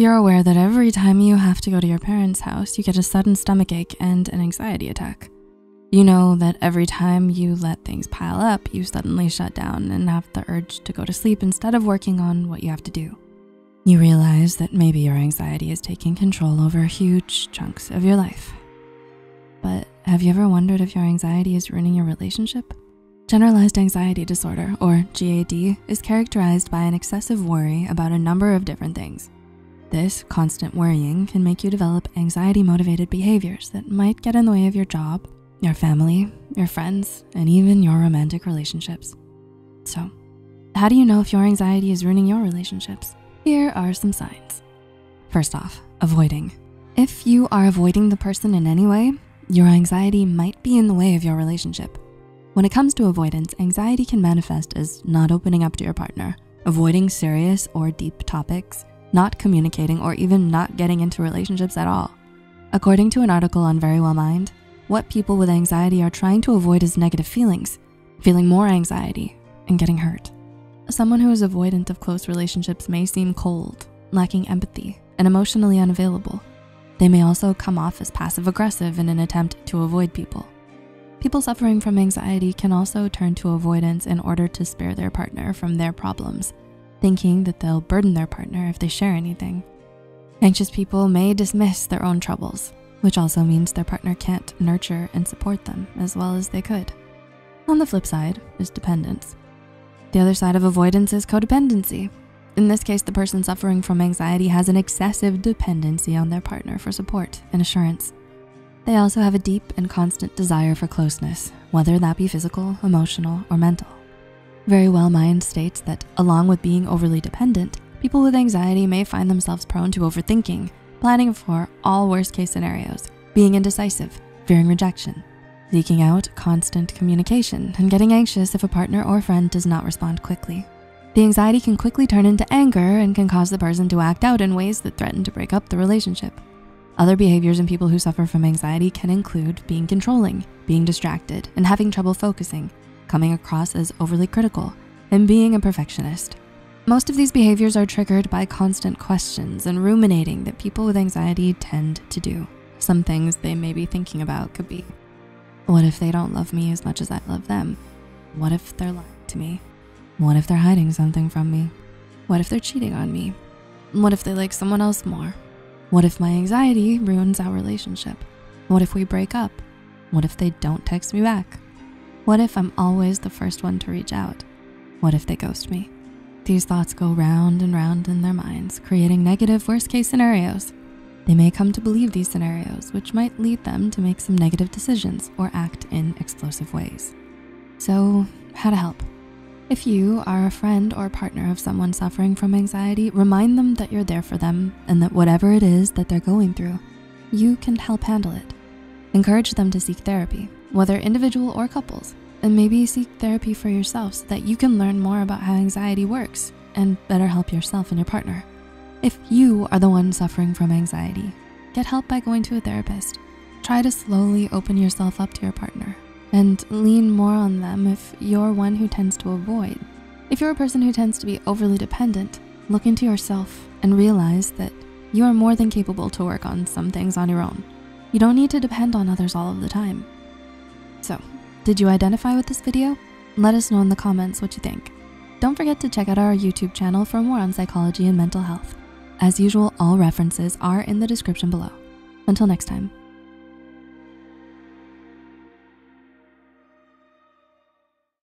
You're aware that every time you have to go to your parents' house, you get a sudden stomachache and an anxiety attack. You know that every time you let things pile up, you suddenly shut down and have the urge to go to sleep instead of working on what you have to do. You realize that maybe your anxiety is taking control over huge chunks of your life. But have you ever wondered if your anxiety is ruining your relationship? Generalized Anxiety Disorder, or GAD, is characterized by an excessive worry about a number of different things. This constant worrying can make you develop anxiety-motivated behaviors that might get in the way of your job, your family, your friends, and even your romantic relationships. So, how do you know if your anxiety is ruining your relationships? Here are some signs. First off, avoiding. If you are avoiding the person in any way, your anxiety might be in the way of your relationship. When it comes to avoidance, anxiety can manifest as not opening up to your partner, avoiding serious or deep topics, not communicating, or even not getting into relationships at all. According to an article on Very Well Mind, what people with anxiety are trying to avoid is negative feelings, feeling more anxiety, and getting hurt. Someone who is avoidant of close relationships may seem cold, lacking empathy, and emotionally unavailable. They may also come off as passive-aggressive in an attempt to avoid people. People suffering from anxiety can also turn to avoidance in order to spare their partner from their problems, thinking that they'll burden their partner if they share anything. Anxious people may dismiss their own troubles, which also means their partner can't nurture and support them as well as they could. On the flip side is dependence. The other side of avoidance is codependency. In this case, the person suffering from anxiety has an excessive dependency on their partner for support and assurance. They also have a deep and constant desire for closeness, whether that be physical, emotional, or mental. Very Well Mind states that along with being overly dependent, people with anxiety may find themselves prone to overthinking, planning for all worst-case scenarios, being indecisive, fearing rejection, seeking out constant communication, and getting anxious if a partner or friend does not respond quickly. The anxiety can quickly turn into anger and can cause the person to act out in ways that threaten to break up the relationship. Other behaviors in people who suffer from anxiety can include being controlling, being distracted, and having trouble focusing, coming across as overly critical, and being a perfectionist. Most of these behaviors are triggered by constant questions and ruminating that people with anxiety tend to do. Some things they may be thinking about could be, what if they don't love me as much as I love them? What if they're lying to me? What if they're hiding something from me? What if they're cheating on me? What if they like someone else more? What if my anxiety ruins our relationship? What if we break up? What if they don't text me back? What if I'm always the first one to reach out? What if they ghost me? These thoughts go round and round in their minds, creating negative worst-case scenarios. They may come to believe these scenarios, which might lead them to make some negative decisions or act in explosive ways. So, how to help? If you are a friend or partner of someone suffering from anxiety, remind them that you're there for them and that whatever it is that they're going through, you can help handle it. Encourage them to seek therapy, whether individual or couples, and maybe seek therapy for yourself so that you can learn more about how anxiety works and better help yourself and your partner. If you are the one suffering from anxiety, get help by going to a therapist. Try to slowly open yourself up to your partner and lean more on them if you're one who tends to avoid. If you're a person who tends to be overly dependent, look into yourself and realize that you are more than capable to work on some things on your own. You don't need to depend on others all of the time. So, did you identify with this video? Let us know in the comments what you think. Don't forget to check out our YouTube channel for more on psychology and mental health. As usual, all references are in the description below. Until next time.